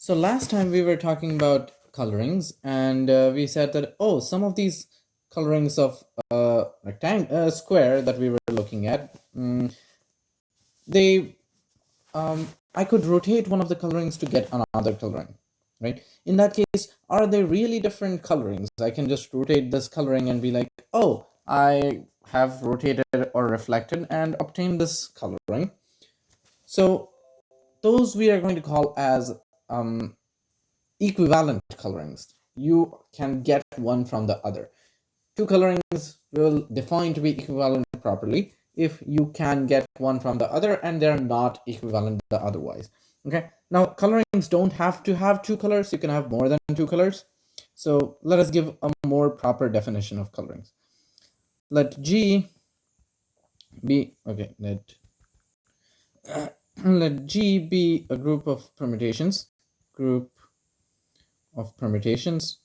So last time we were talking about colorings, and we said that some of these colorings of square that we were looking at, they I could rotate one of the colorings to get another coloring, right? In that case, are they really different colorings? I can just rotate this coloring and be like, oh, I have rotated or reflected and obtained this coloring. So those we are going to call as equivalent colorings. You can get one from the other. Two colorings will define to be equivalent properly if you can get one from the other and they're not equivalent the otherwise. Okay, now colorings don't have to have two colors. You can have more than two colors. So let us give a more proper definition of colorings. Let G be okay. Let G be a group of permutations. Group of permutations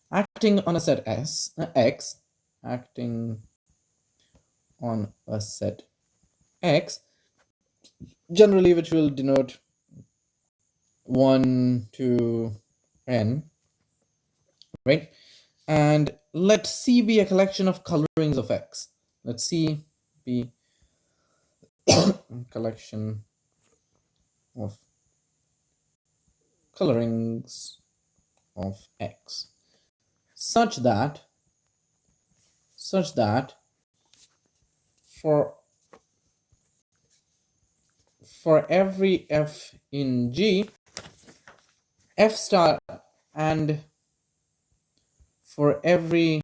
acting on a set X, acting on a set X, generally which will denote 1 to n, right? And let C be a collection of colorings of X. Let C be a collection of colorings of X such that for every F in G, F star, and for every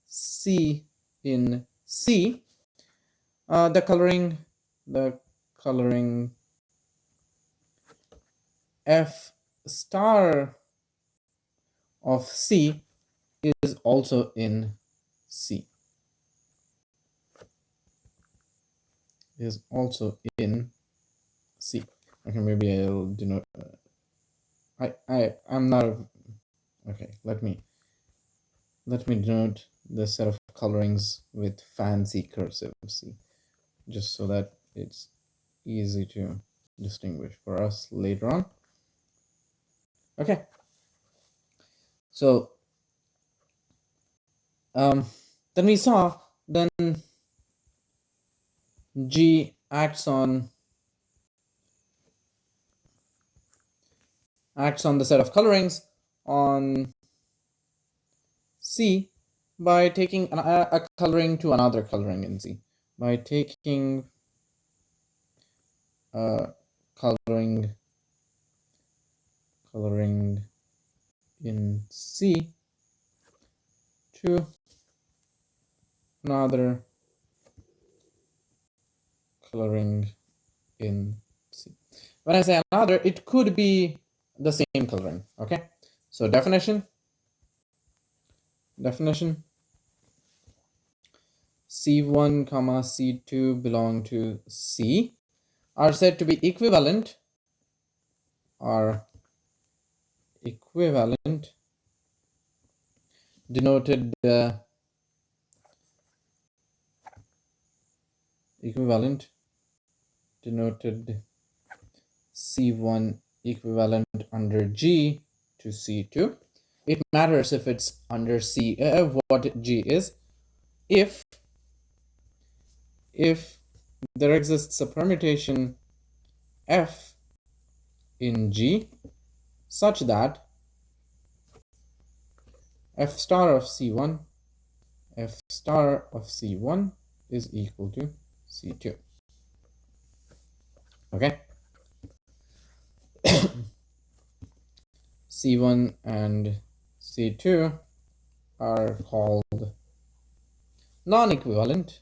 C in C, the coloring F star of C is also in C. Is also in C. Okay, maybe I'll denote. I'm not. Okay, let me denote the set of colorings with fancy cursive C, just so that it's easy to distinguish for us later on. Okay, so then we saw then G acts on the set of colorings on C by taking a coloring to another coloring in C. By taking a coloring in C to another coloring in C. When I say another, it could be the same coloring. Okay, so definition C1 comma C2 belong to C are said to be equivalent denoted C1 equivalent under G to C2. It matters if it's under C, what G is. If there exists a permutation F in G such that F star of C1 is equal to C2. Okay. C1 and C2 are called non-equivalent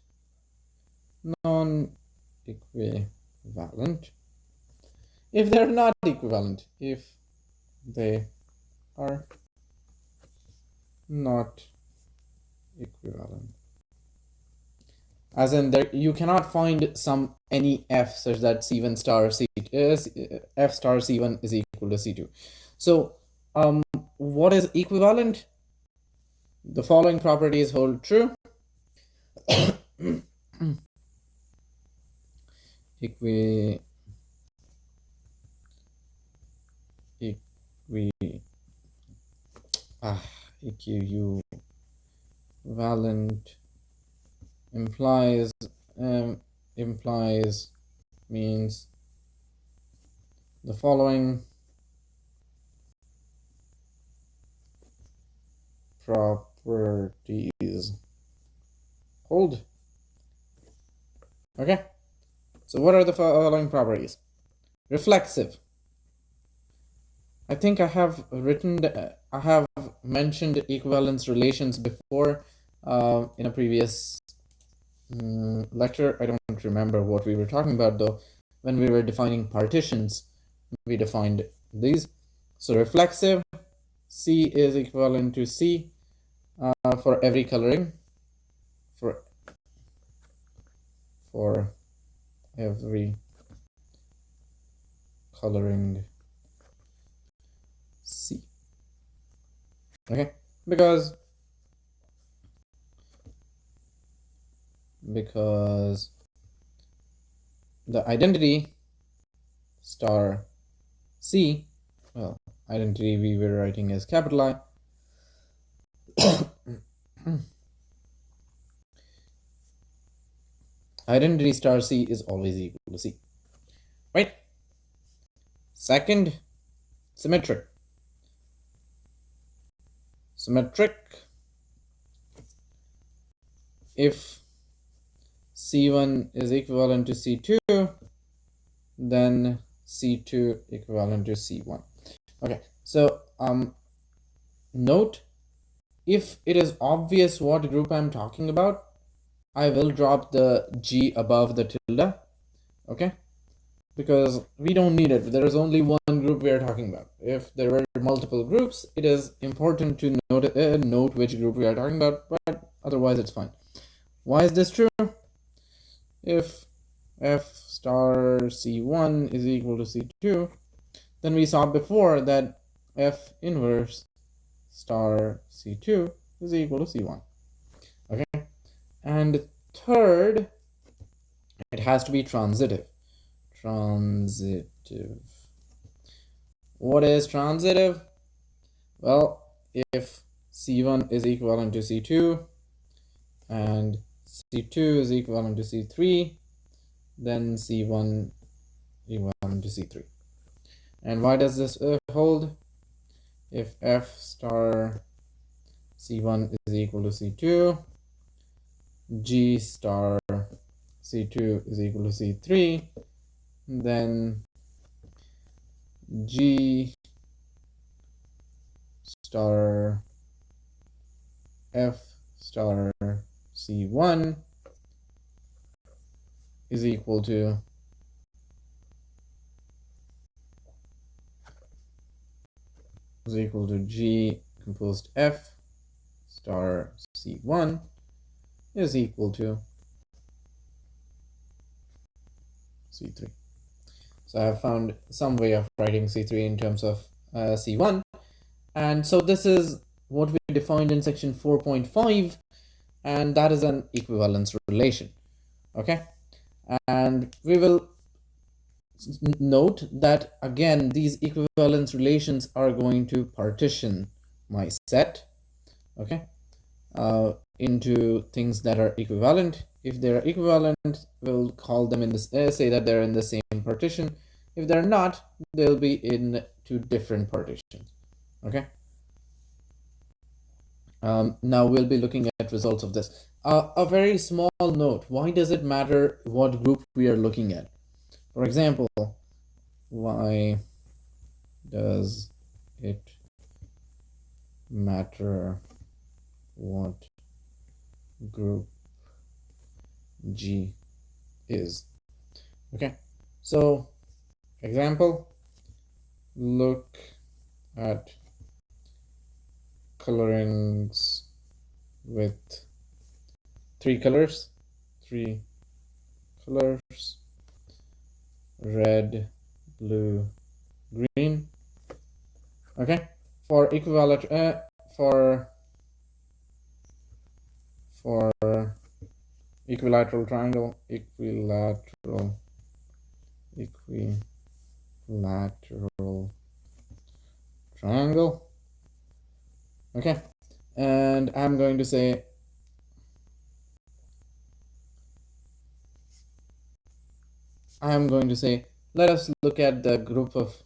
if they're not equivalent, if they are not equivalent, as in there you cannot find any F such that C1 star F star C1 is equal to C2. So what is equivalent? The following properties hold true. equi equivalent implies implies means the following properties hold. Okay, so what are the following properties? Reflexive. I think I have mentioned equivalence relations before in a previous lecture. I don't remember what we were talking about though. When we were defining partitions, we defined these. So reflexive, C is equivalent to C for every coloring, for every coloring C. Okay, because the identity star C, well, identity we were writing as capital I. Identity star C is always equal to C, right? Second, symmetric. Symmetric, if C1 is equivalent to C2, then C2 equivalent to C1. Okay, so note, if it is obvious what group I'm talking about, I will drop the G above the tilde, okay? Because we don't need it. There is only one group we are talking about. If there were multiple groups, it is important to note which group we are talking about, but otherwise it's fine. Why is this true? If F star C1 is equal to C2, then we saw before that F inverse star C2 is equal to C1. Okay, and third, it has to be transitive. Transitive. What is transitive? Well, if C1 is equivalent to C2 and C2 is equivalent to C3, then C1 equivalent to C3. And why does this hold? If F star C1 is equal to C2, G star C2 is equal to C3, then G star F star C1 is equal to G composed F star C1 is equal to C3. So I have found some way of writing C3 in terms of C1. And so this is what we defined in section 4.5, and that is an equivalence relation. Okay, and we will note that again these equivalence relations are going to partition my set, okay, into things that are equivalent. If they're equivalent, we'll call them in this say that they're in the same partition. If they're not, they'll be in two different partitions. Okay, now we'll be looking at results of this. A very small note: why does it matter what group we are looking at? For example, why does it matter what group G is? Okay, so example, look at colorings with three colors, red, blue, green. Okay, for equivalent for equilateral triangle, equilateral triangle. Okay, and I'm going to say let us look at the group of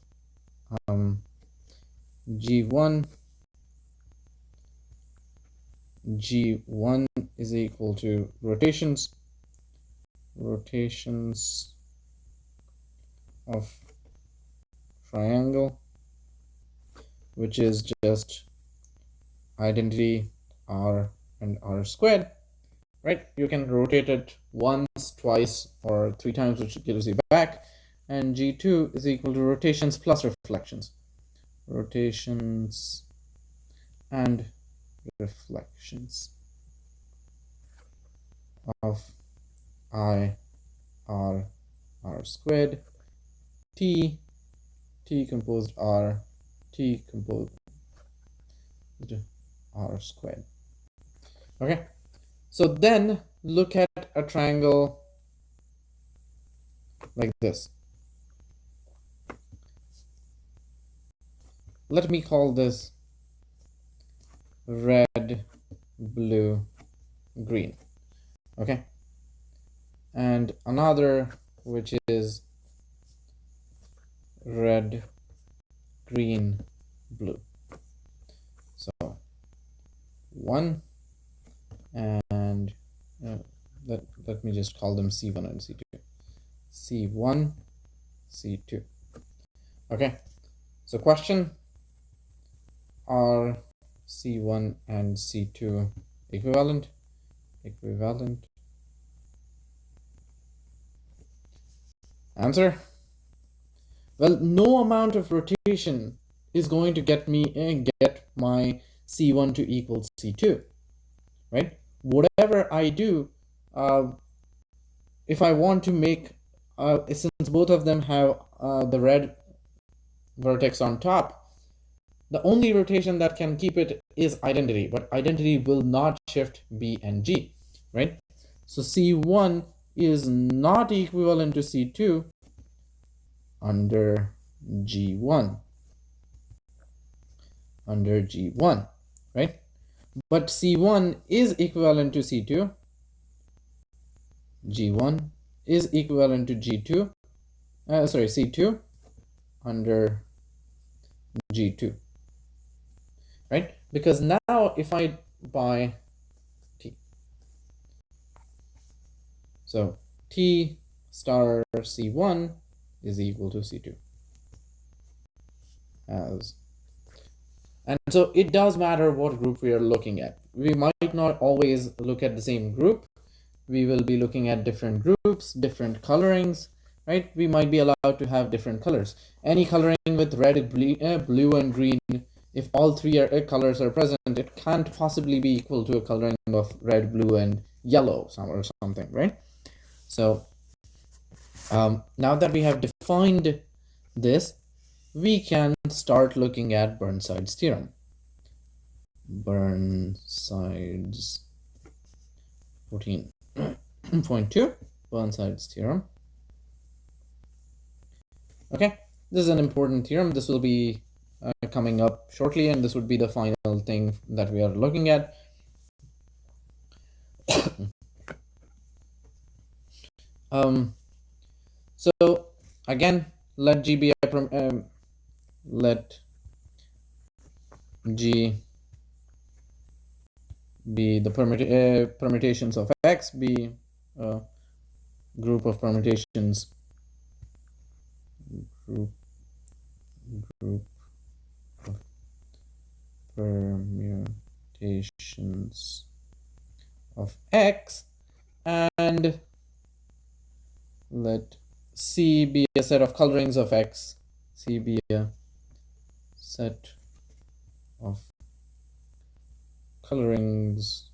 G1. G1 is equal to rotations of triangle, which is just identity R and R squared, right? You can rotate it once, twice, or 3 times, which gives you back. And G2 is equal to rotations plus reflections. Rotations and reflections of I R R squared T composed R T composed R squared. Okay, so then look at a triangle like this. Let me call this red, blue, green. Okay, and another which is red, green, blue. So one, and let me just call them C1 and C2. C1, C2. Okay, so question, are C1 and C2 equivalent? Answer, well, no amount of rotation is going to get my C1 to equal C2, right? Whatever I do, if I want to make, since both of them have the red vertex on top, the only rotation that can keep it is identity, but identity will not shift B and G, right? So C1 is not equivalent to C2 under G1, right? But C1 is equivalent to C2. G1 is equivalent to G2, C2 under G2, right? Because now if I buy T, so T star C1 is equal to C2 and so it does matter what group we are looking at. We might not always look at the same group. We will be looking at different groups, different colorings, right? We might be allowed to have different colors. Any coloring with red, blue, and green, if all three colors are present, it can't possibly be equal to a coloring of red, blue, and yellow or something, right? So now that we have defined this, we can start looking at Burnside's theorem. Burnside's 14.2, Burnside's theorem. Okay, this is an important theorem. This will be coming up shortly, and this would be the final thing that we are looking at. So again, let G be a let G be the permutations of X, be a group of permutations, group of permutations of X, and let C be a set of colorings of X, C be a set of colorings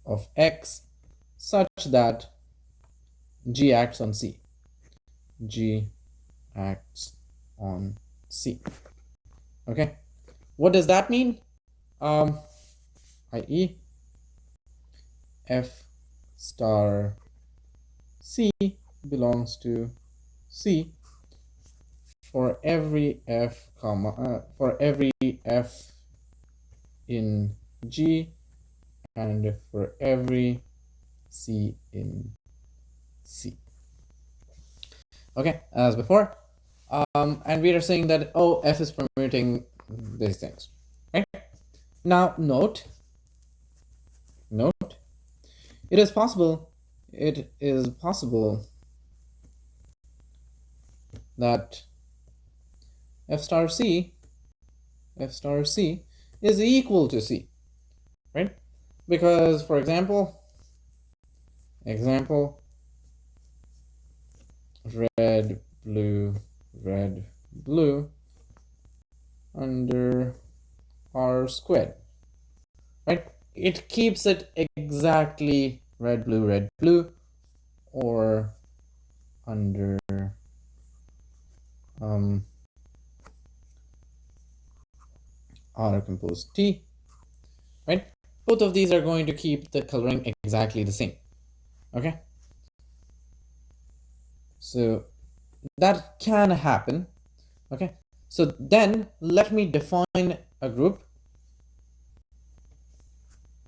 of X such that G acts on C. G acts on C. Okay, what does that mean? I.e. F star C belongs to C for every F for every F in G and for every C in C. Okay, as before. And we are saying that, oh, F is permuting these things, right? Now note, it is possible that F star C is equal to C, right? Because, for example, red, blue under R squared, right? It keeps it exactly red, blue, or under R composed T, right? Both of these are going to keep the coloring exactly the same, okay? So that can happen, okay? So then let me define a group.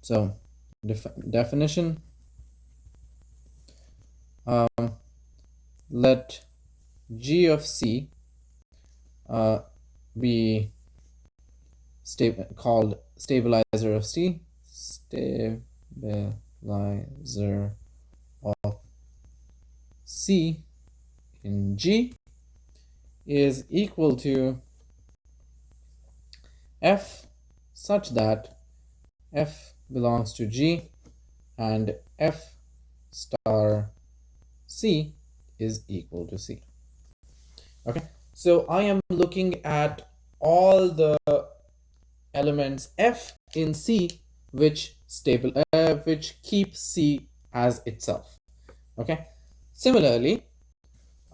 So definition, let G of C be called stabilizer of C, stabilizer of C in G is equal to F such that F belongs to G and F star C is equal to C. Okay, so I am looking at all the elements F in C which keep C as itself. Okay, similarly,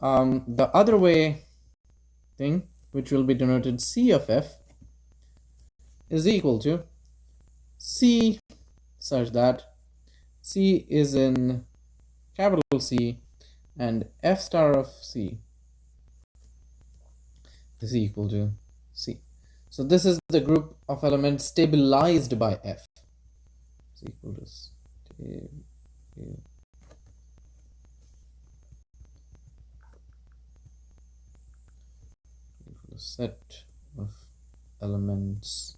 the other way thing, which will be denoted C of F, is equal to C such that C is in capital C and F star of C is equal to C. So this is the group of elements stabilized by F. Is equal to set of elements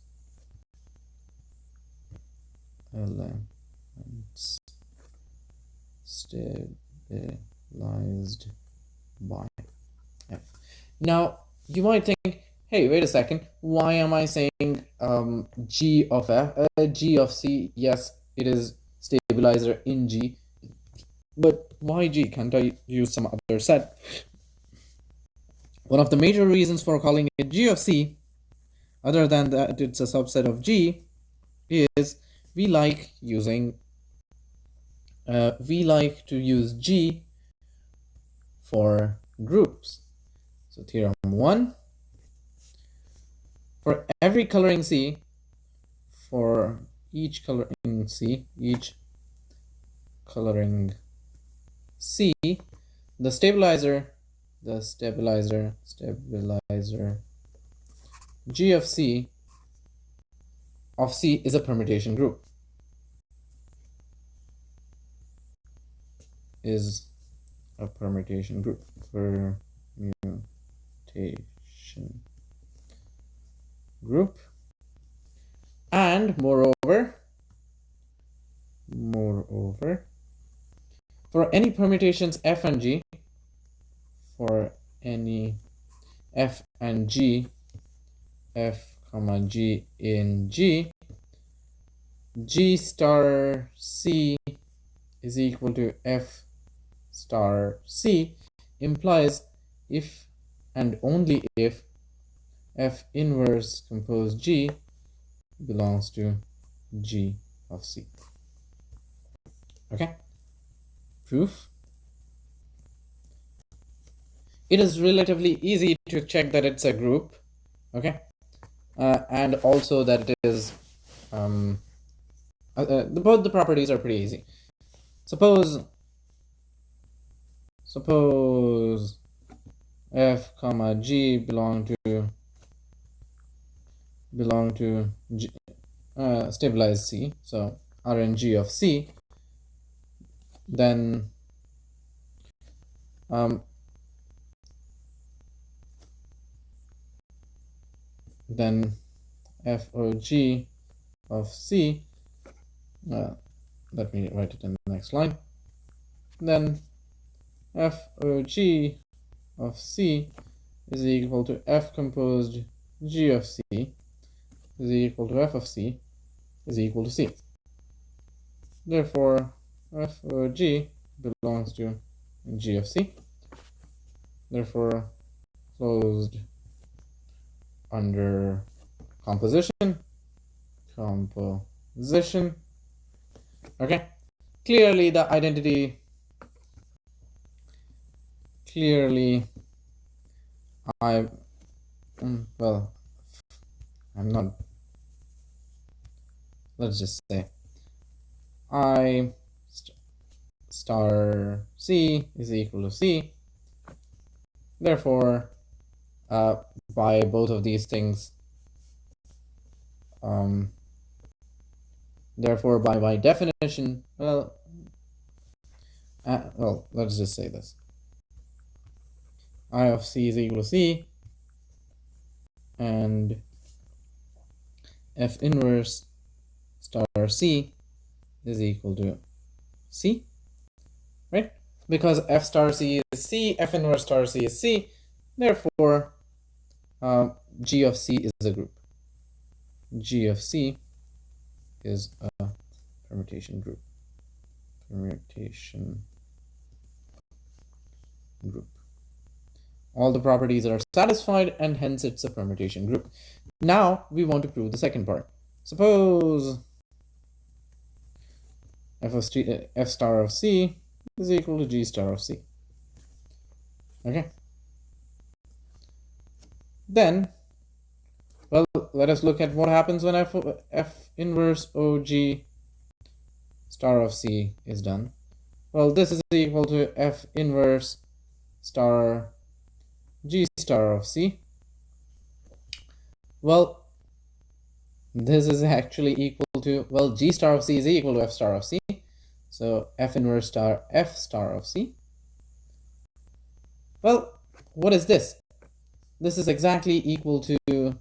stabilized by F. Now you might think, hey, wait a second, why am I saying G of F, G of C? Yes, it is stabilizer in G, but why G? Can't I use some other set? One of the major reasons for calling it G of C, other than that it's a subset of G, is we like to use G for groups. So theorem 1, for every coloring C, for each coloring C, the stabilizer G of C is a permutation group. Is a permutation group. And moreover, for any permutations F and G, for any F and G, F comma G in G, G star C is equal to F star C implies if and only if F inverse composed G belongs to G of C. Okay, proof. It is relatively easy to check that it's a group, okay, and also that it is both the properties are pretty easy. Suppose suppose f comma g belong to G, stabilized C, so Rng of C, then FOG of C, let me write it in the next line, then FOG of C is equal to F composed G of C is equal to F of C is equal to C. Therefore, FOG belongs to G of C. Therefore, closed under composition. Okay. Clearly, the identity. Well, I'm not. Let's just say I star C is equal to C. Therefore, by both of these things, therefore by definition, well, let's just say this. I of C is equal to C, and F inverse star C is equal to C, right? Because F star C is C, F inverse star C is C, therefore G of C is a group. G of C is a permutation group. All the properties are satisfied, and hence it's a permutation group. Now we want to prove the second part. Suppose F star of C is equal to G star of C. Okay. Then, well, let us look at what happens when F inverse OG star of C is done. Well, this is equal to F inverse star G star of C. Well, this is actually equal to, well, G star of C is equal to F star of C. So F inverse star F star of C. Well, what is this? This is exactly equal to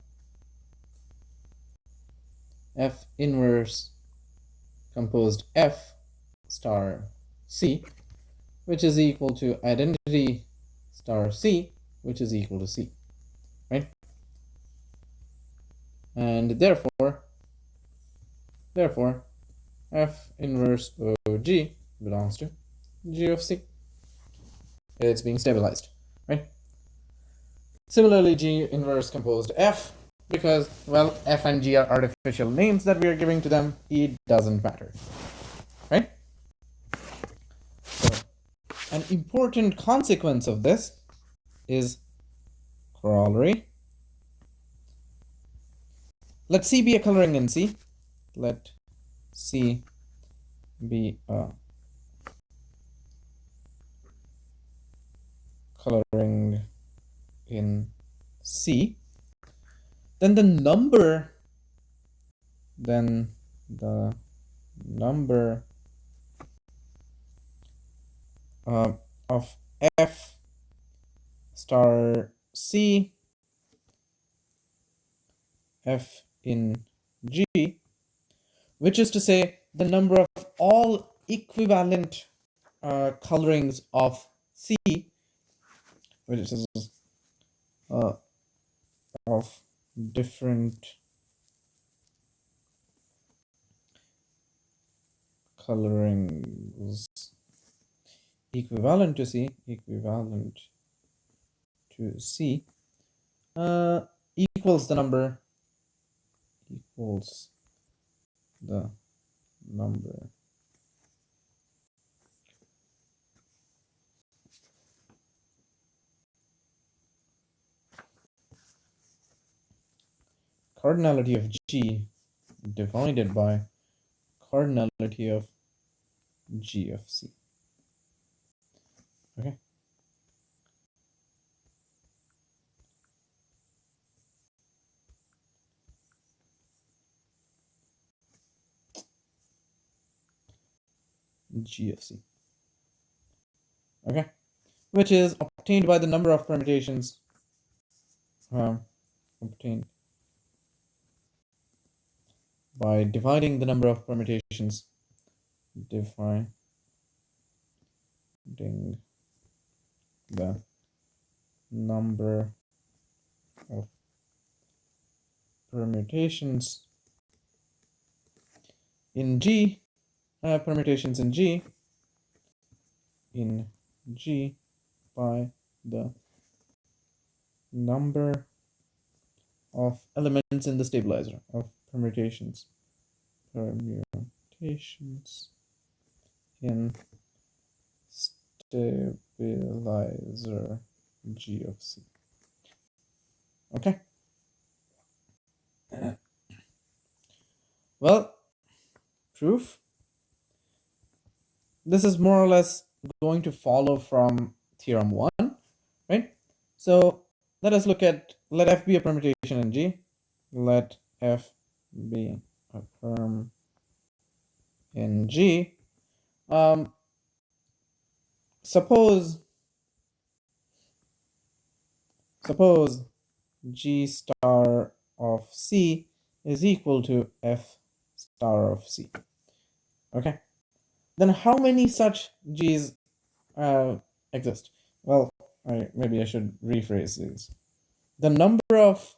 F inverse composed F star C, which is equal to identity star C, which is equal to C, right? And therefore F inverse OG belongs to G of C. It's being stabilized, right? Similarly, G inverse composed F, because, well, F and G are artificial names that we are giving to them. It doesn't matter, right? So, an important consequence of this is corollary. Let C be a coloring in C. Let C be a coloring in C. Then the number of F star C, F in G, which is to say the number of all equivalent colorings of C, which is of different colorings equivalent to C, equals the number cardinality of G divided by cardinality of G of C. Okay, G of C. Okay, which is obtained by the number of permutations obtained by dividing the number of permutations, dividing the number of permutations in G, permutations in G by the number of elements in the stabilizer of permutations in stabilizer G of C. Okay. Well, proof. This is more or less going to follow from theorem 1, right? So let us look at, let F be a permutation in G. Let F be a perm in G. Suppose G star of C is equal to F star of C. Okay. Then how many such G's exist? Well, maybe I should rephrase these. The number of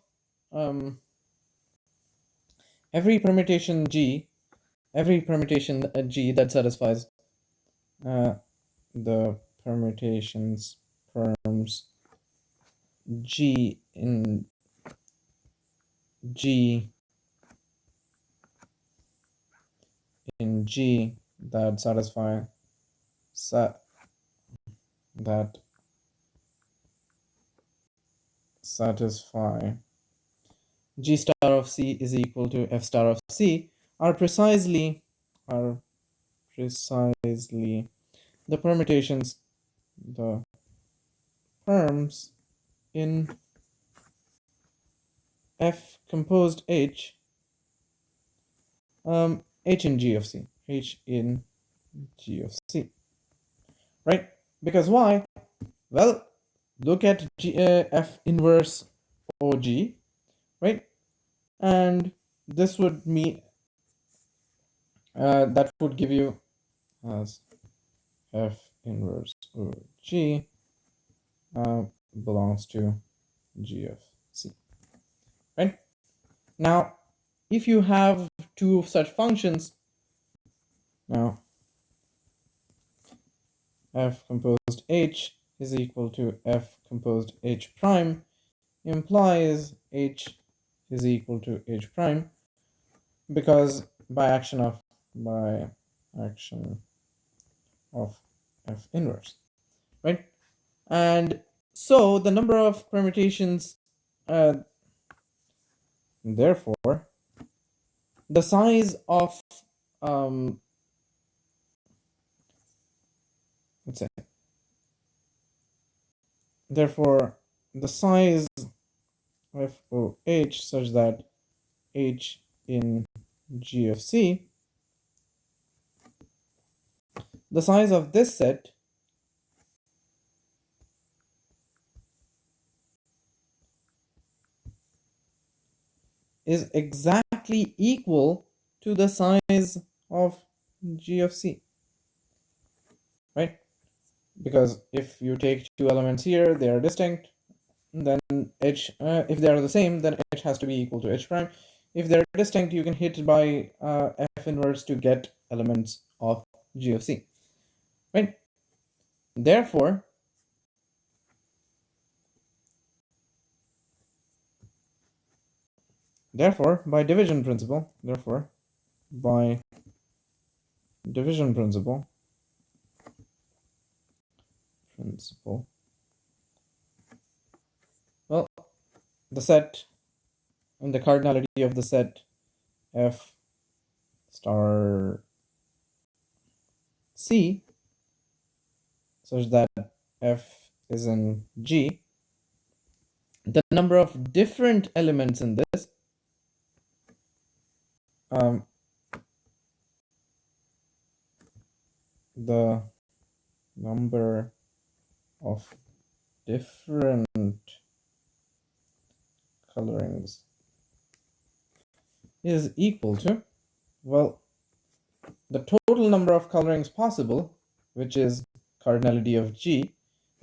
every permutation G that satisfies the permutations perms G in G that satisfy G star of C is equal to F star of C are precisely the permutations, the perms in F composed H, H in G of C, right? Because why? Well, look at F inverse OG, right? And this would mean that would give you as F inverse OG belongs to G of C, right? Now, if you have two such functions, now F composed H is equal to F composed H prime implies H is equal to H prime, because by action of F inverse, right? And so the number of permutations, therefore the size of let's say, therefore the size of OH such that H in G of C, the size of this set is exactly equal to the size of G of C, right? Because if you take two elements here, they are distinct, then H, if they are the same, then H has to be equal to H prime. If they're distinct, you can hit by F inverse to get elements of G of C, right? Therefore, by division principle, well, the set and the cardinality of the set F star C such that F is in G, the number of different elements in this the number of different colorings is equal to, well, the total number of colorings possible, which is cardinality of G,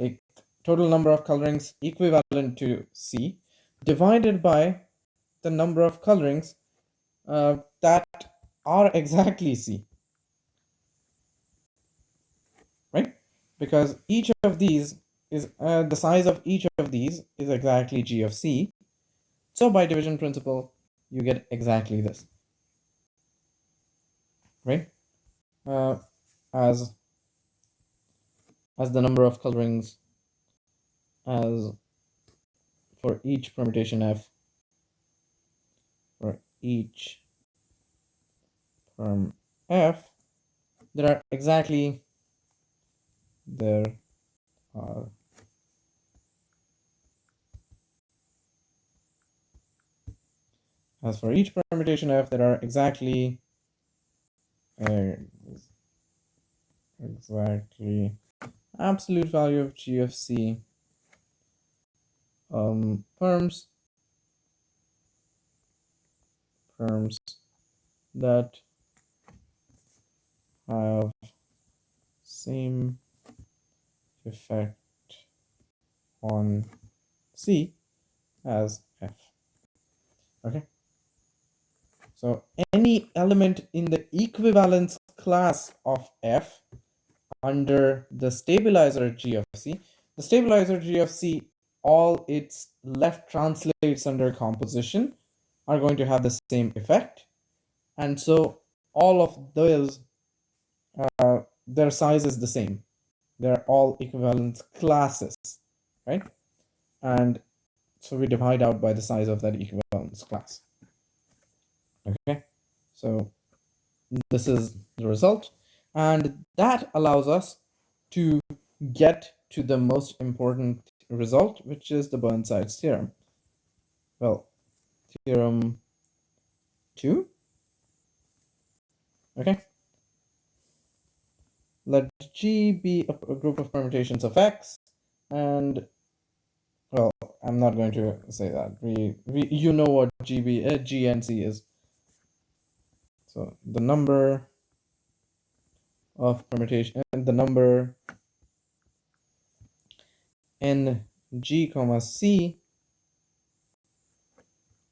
a total number of colorings equivalent to C, divided by the number of colorings that are exactly C, right? Because each of these is the size of each of these is exactly G of C. So by division principle, you get exactly this, right? As the number of colorings as for each permutation F, for each perm F, there are as for each permutation F, there are exactly absolute value of G of C perms that have same effect on C as F. Okay. So any element in the equivalence class of F under the stabilizer G of C, the stabilizer G of C, all its left translates under composition are going to have the same effect. And so all of those, their size is the same. They're all equivalence classes, right? And so we divide out by the size of that equivalence class. Okay, so this is the result. And that allows us to get to the most important result, which is the Burnside's theorem. Well, theorem 2. Okay. Let G be a group of permutations of X, and well, I'm not going to say that. You know what G and C is. So the number of permutation, the number in G comma C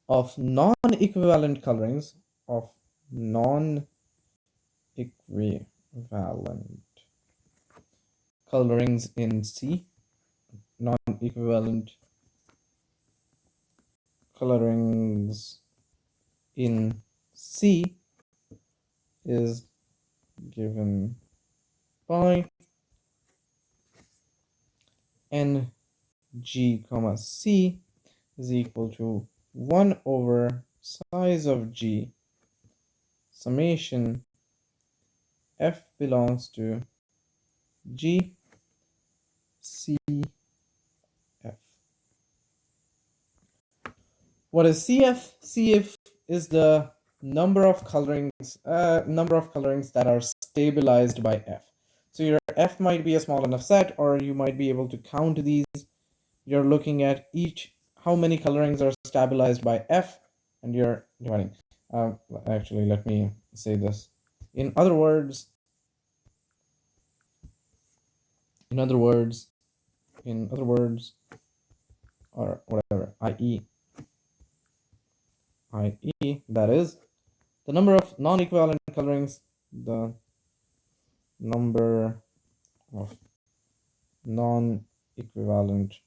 of non-equivalent colorings in C, non-equivalent colorings in C is given by N G comma C is equal to 1 over size of G summation F belongs to G C F. What is CF? CF is the number of colorings that are stabilized by F. So your F might be a small enough set, or you might be able to count these. You're looking at how many colorings are stabilized by F, and you're dividing. Actually, let me say this. In other words, or whatever, i.e., that is the number of non-equivalent colorings, the number of non-equivalent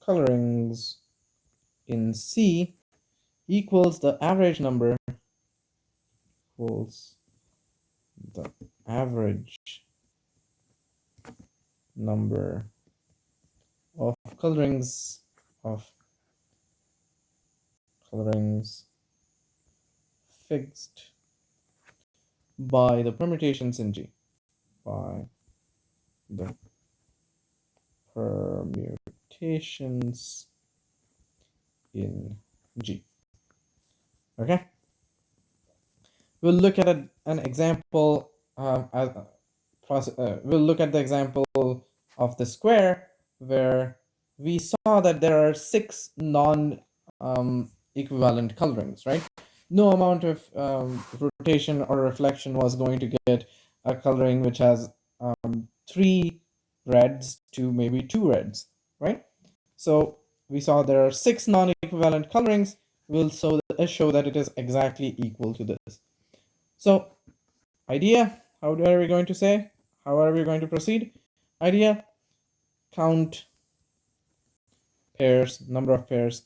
colorings in C equals the average number of colorings fixed by the permutations in G. By the permutations in G. Okay? we'll look at an example. We'll look at the example of the square where we saw that there are 6 non equivalent colorings, right? No amount of rotation or reflection was going to get a coloring which has 3 reds to maybe 2 reds, right? So we saw there are 6 non-equivalent colorings. We'll show that it is exactly equal to this. So idea, how are we going to say? How are we going to proceed? Idea, count pairs, number of pairs,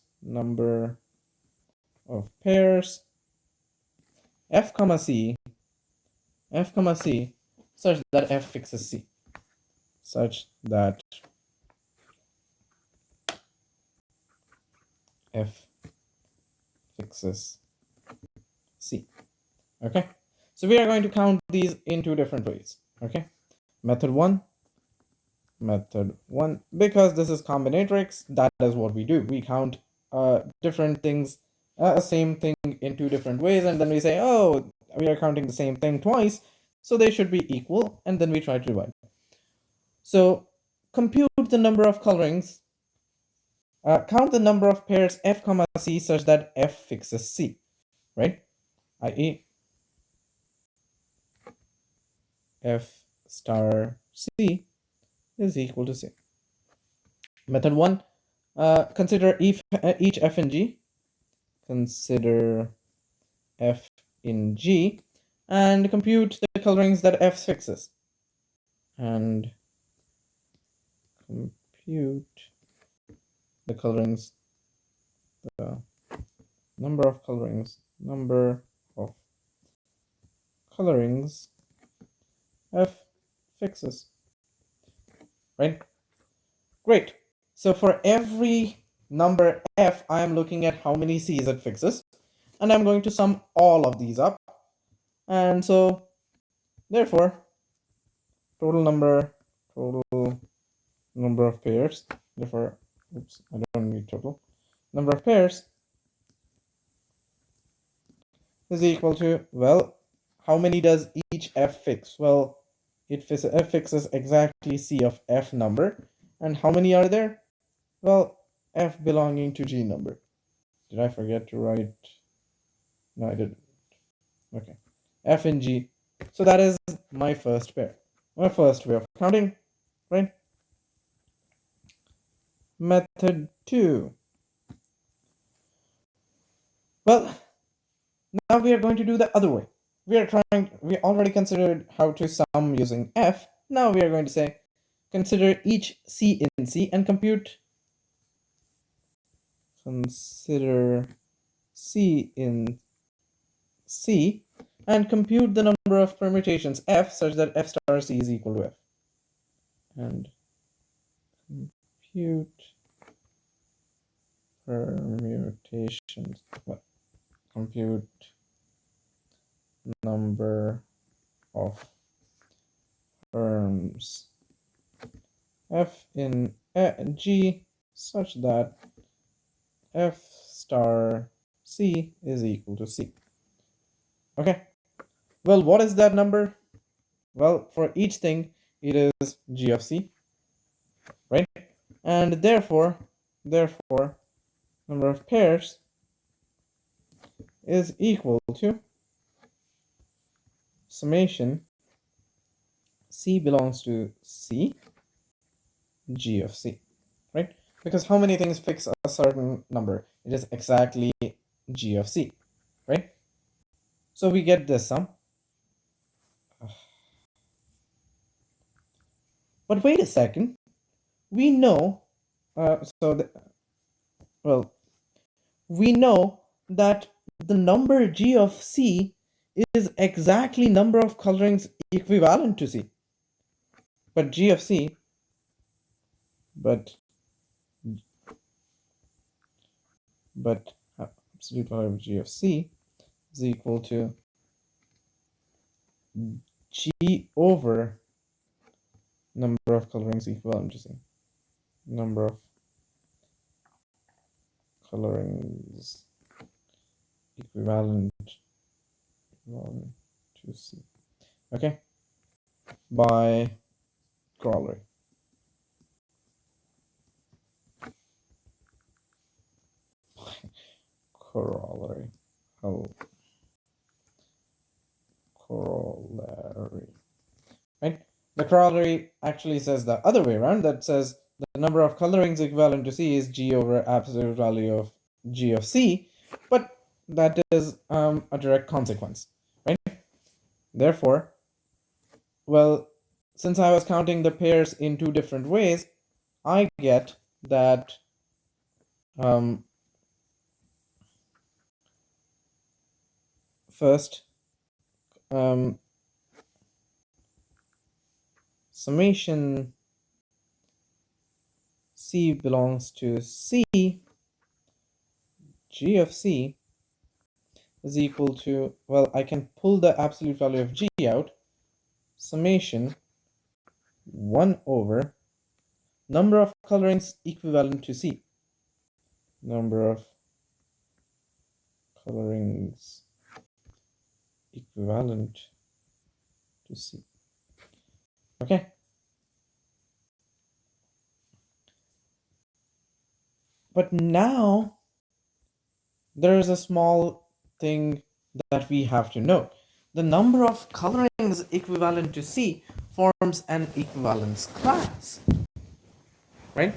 f comma c, such that f fixes c, such that f fixes c. Okay, so we are going to count these in 2 different ways. Okay, method one, because this is combinatorics, that is what we do. We count different things, same thing in 2 different ways, and then we say, oh, we are counting the same thing twice, so they should be equal, and then we try to divide. So compute the number of colorings, count the number of pairs f comma c such that f fixes c, right? I.e. f star c is equal to c. Method one, consider each f in g. Consider f in g and compute the colorings that f fixes. And compute the colorings, the number of colorings f fixes. Right? Great. So for every number f, I am looking at how many c's it fixes, and I'm going to sum all of these up. And so therefore total number of pairs, therefore, oops, I don't need total number of pairs is equal to, well, how many does each f fix? Well, f fixes exactly c of f number. And how many are there? Well, f belonging to g number. Did I forget to write? No, I didn't. Okay, f in g. So that is my first pair, my first way of counting, right? Method 2. Well, now we are going to do the other way. We already considered how to sum using f. Now we are going to say, consider each c in c and compute. Consider c in c and compute the number of permutations f such that f star c is equal to f. And compute permutations. What? Compute number of terms f in g such that f star c is equal to c. Okay, well, what is that number? Well, for each thing it is g of c, right? And therefore number of pairs is equal to summation c belongs to c, g of c, right? Because how many things fix a certain number? It is exactly g of c, right? So we get this sum. But wait a second. We know, we know that the number g of c is exactly number of colorings equivalent to c. But g of c, absolute value of g of c is equal to g over number of colorings equivalent to c. Number of colorings equivalent equivalent to C. Okay, by corollary. Corollary. Oh, corollary. Right? The corollary actually says the other way around. That says the number of colorings equivalent to C is G over absolute value of G of C, but that is a direct consequence, right? Therefore, well, since I was counting the pairs in two different ways, I get that first summation C belongs to C, G of C is equal to, well, I can pull the absolute value of G out, summation 1 over number of colorings equivalent to C. Number of colorings equivalent to C. Okay. But now there is a small thing that we have to note. The number of colorings equivalent to C forms an equivalence class, right?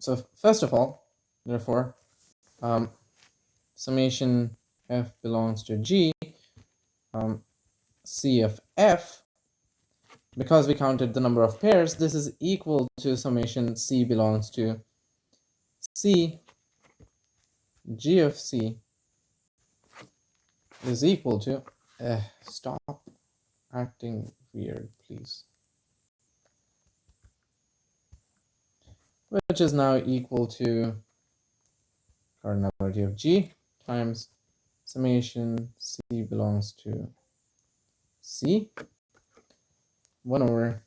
So first of all, therefore, summation F belongs to G, C of F, because we counted the number of pairs, this is equal to summation C belongs to C, G of C is equal to, stop acting weird, please. Which is now equal to cardinality of G times summation C belongs to C, 1 over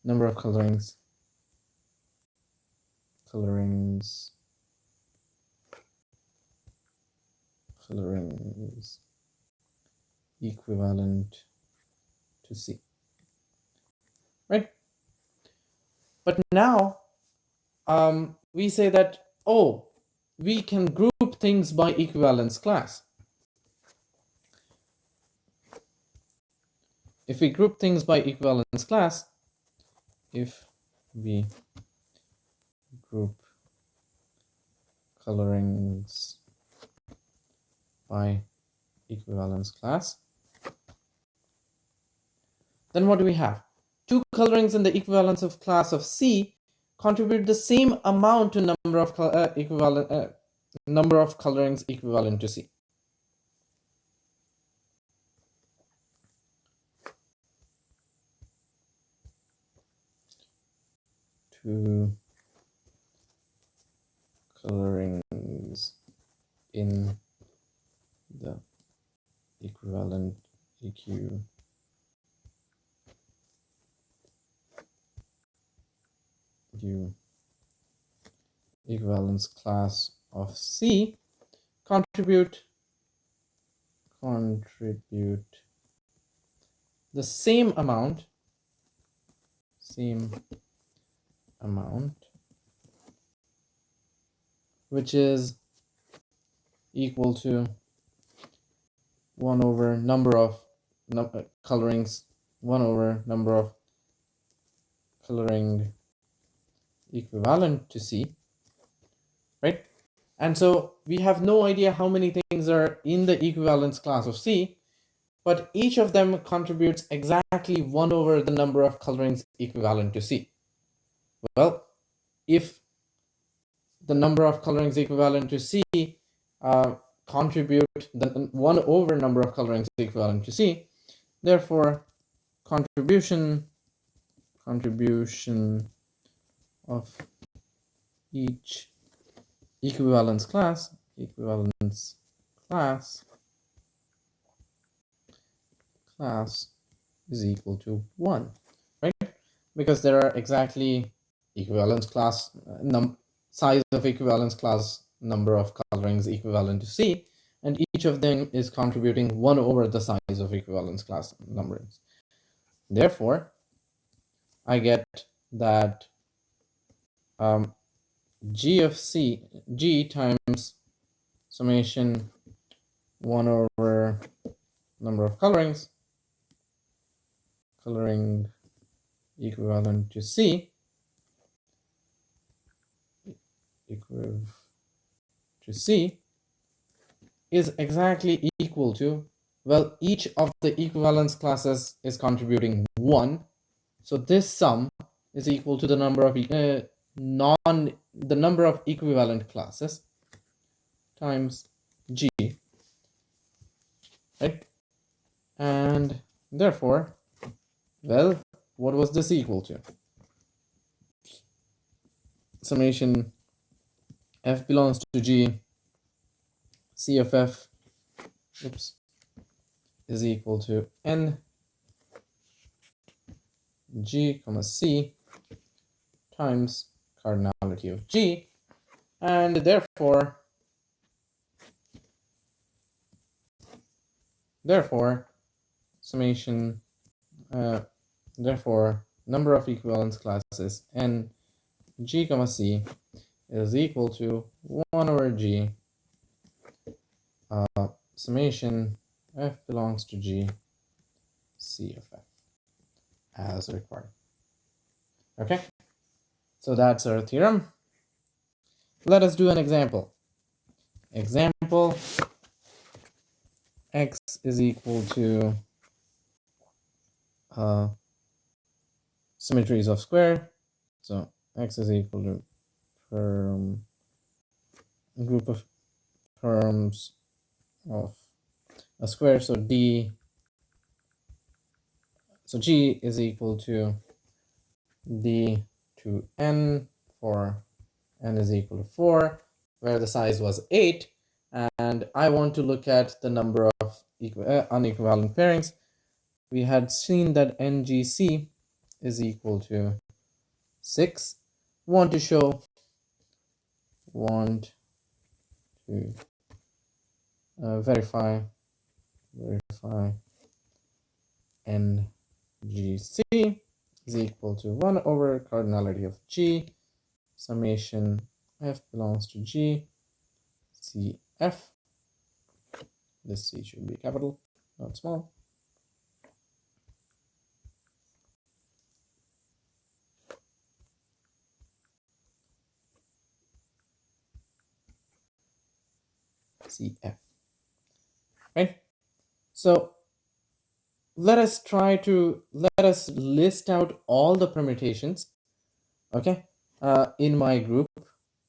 number of colorings equivalent to C, right? But now we say that, oh, we can group things by equivalence class. If we group things by equivalence class, if we group colorings by equivalence class, then what do we have? Two colorings in the equivalence of class of C contribute the same amount to number of colorings equivalent to C. Two colorings in the equivalence class of C contribute the same amount which is equal to 1 over number of colorings, 1 over number of coloring equivalent to C, right? And so we have no idea how many things are in the equivalence class of C, but each of them contributes exactly 1 over the number of colorings equivalent to C. Well, if the number of colorings equivalent to C contribute the 1 over number of colorings equivalent to C, therefore contribution of each equivalence class is equal to 1, right? Because there are exactly equivalence class size of equivalence class number of colorings equivalent to C, and each of them is contributing 1 over the size of equivalence class numberings. Therefore, I get that G times summation 1 over number of colorings, coloring equivalent to C, is exactly equal to, well, each of the equivalence classes is contributing 1. So this sum is equal to the number of equivalent classes times G, right? And therefore, well, what was this equal to? Summation F belongs to G, C of F, is equal to N G comma C times cardinality of G, and therefore summation therefore number of equivalence classes N G comma C is equal to 1 over G summation F belongs to G, C of F as required. Okay, so that's our theorem. Let us do an example. Example, x is equal to symmetries of square. So x is equal to group of terms of a square. So G is equal to D to N for N is equal to 4, where the size was 8. And I want to look at the number of unequivalent pairings. We had seen that NGC is equal to 6. Want to verify NGC is equal to 1 over cardinality of G, summation F belongs to G, CF. This C should be capital, not small. CF. Right? So let us list out all the permutations, okay, in my group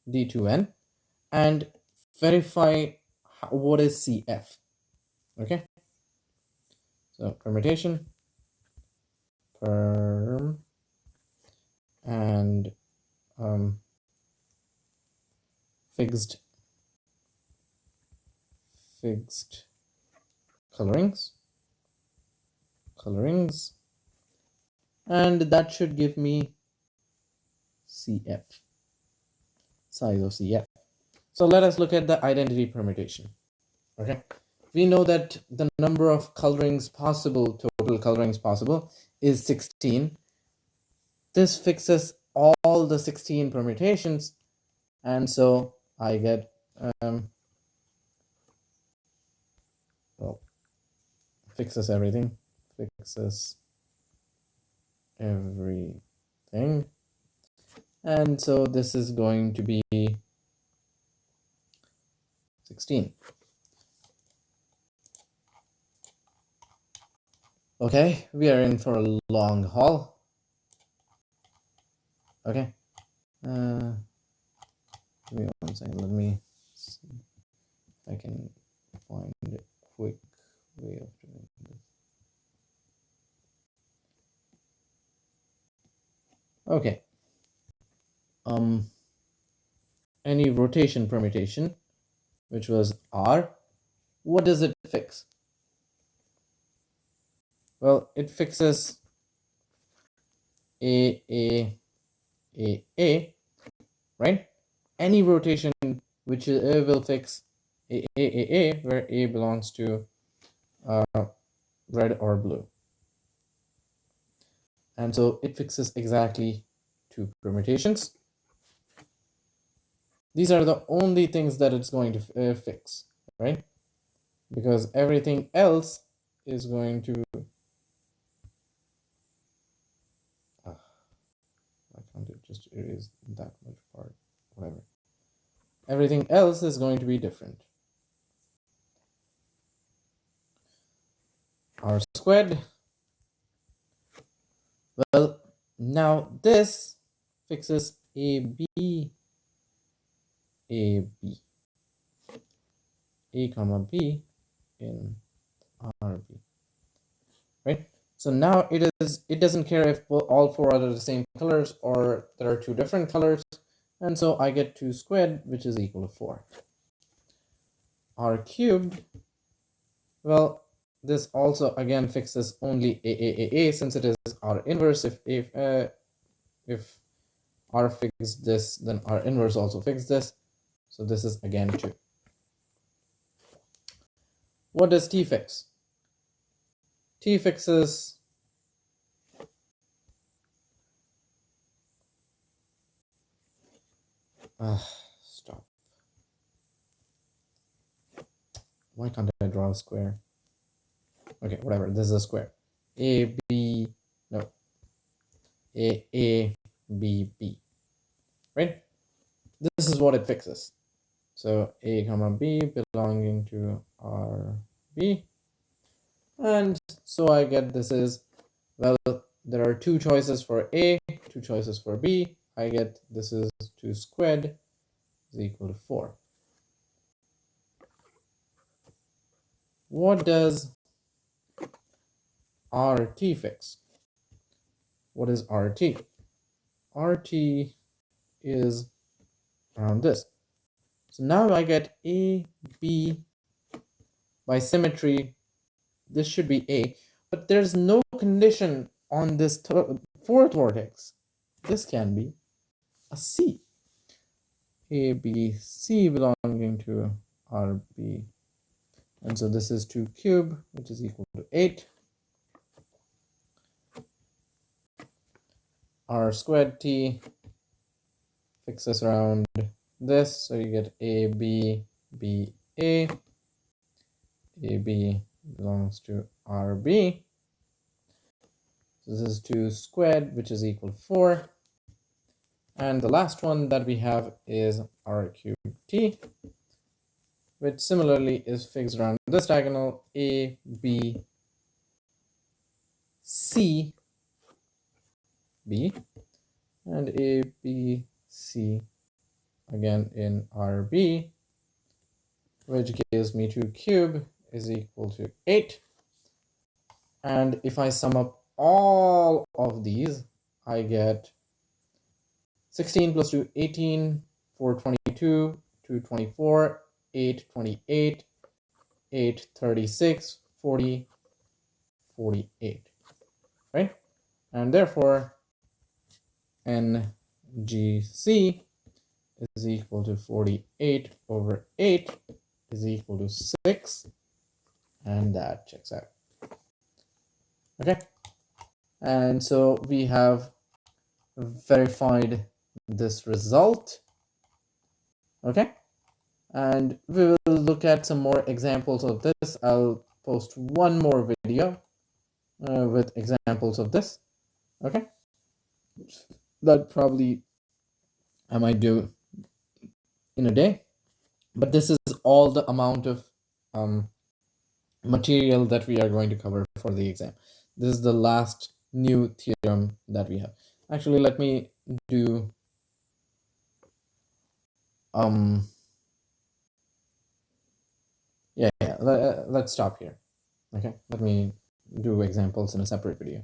D2N, and verify what is CF. Okay, so permutation, perm, and fixed colorings, and that should give me CF, size of CF. So let us look at the identity permutation. Okay, we know that the number of colorings possible, total colorings possible, is 16. This fixes all the 16 permutations, and so I get well, fixes everything, and so this is going to be 16. Okay, we are in for a long haul. Okay, give me 1 second. Let me see if I can find a quick way of doing this. Okay. Any rotation permutation, which was R, what does it fix? Well, it fixes A, A, right? Any rotation which will fix A, where A belongs to red or blue. And so it fixes exactly 2 permutations. These are the only things that it's going to fix, right? Because everything else is going to... why can't it just erase that much part? Whatever. Everything else is going to be different. R squared. Well, now this fixes AB, A comma B in RB, right? So now it doesn't care if all 4 are the same colors or there are 2 different colors, and so I get 2 squared, which is equal to 4. R cubed, well, this also again fixes only A, since it is R inverse. If R fixed this, then R inverse also fixed this. So this is again 2. What does T fix? T fixes stop. Why can't I draw a square? Okay, whatever. This is a square. A, B, B, right? This is what it fixes. So A comma B belonging to RB. And so I get this is, well, there are 2 choices for A, 2 choices for B. I get this is 2 squared is equal to 4. What does RT fix? What is RT? RT is around this. So now I get A, B, by symmetry, this should be A, but there's no condition on this 4th vertex. This can be a C. A, B, C belonging to RB. And so this is 2 cubed, which is equal to 8. R squared T fixes around this, so you get A, B, B, A. AB belongs to RB. So this is 2 squared, which is equal to 4. And the last one that we have is R cubed T, which similarly is fixed around this diagonal, A, B, C, B, and A, B, C again in RB, which gives me 2 cubed is equal to 8. And if I sum up all of these, I get 16 plus 2, 18, 4, 22, 2, 24, 8, 28, 8, 36, 40, 48, right? And therefore, NGC is equal to 48 over 8 is equal to 6, and that checks out. Okay, and so we have verified this result. Okay, and we will look at some more examples of this. I'll post one more video with examples of this. Okay, that probably I might do in a day, but this is all the amount of material that we are going to cover for the exam. This is the last new theorem that we have. Actually, let me do let's stop here. Okay, let me do examples in a separate video.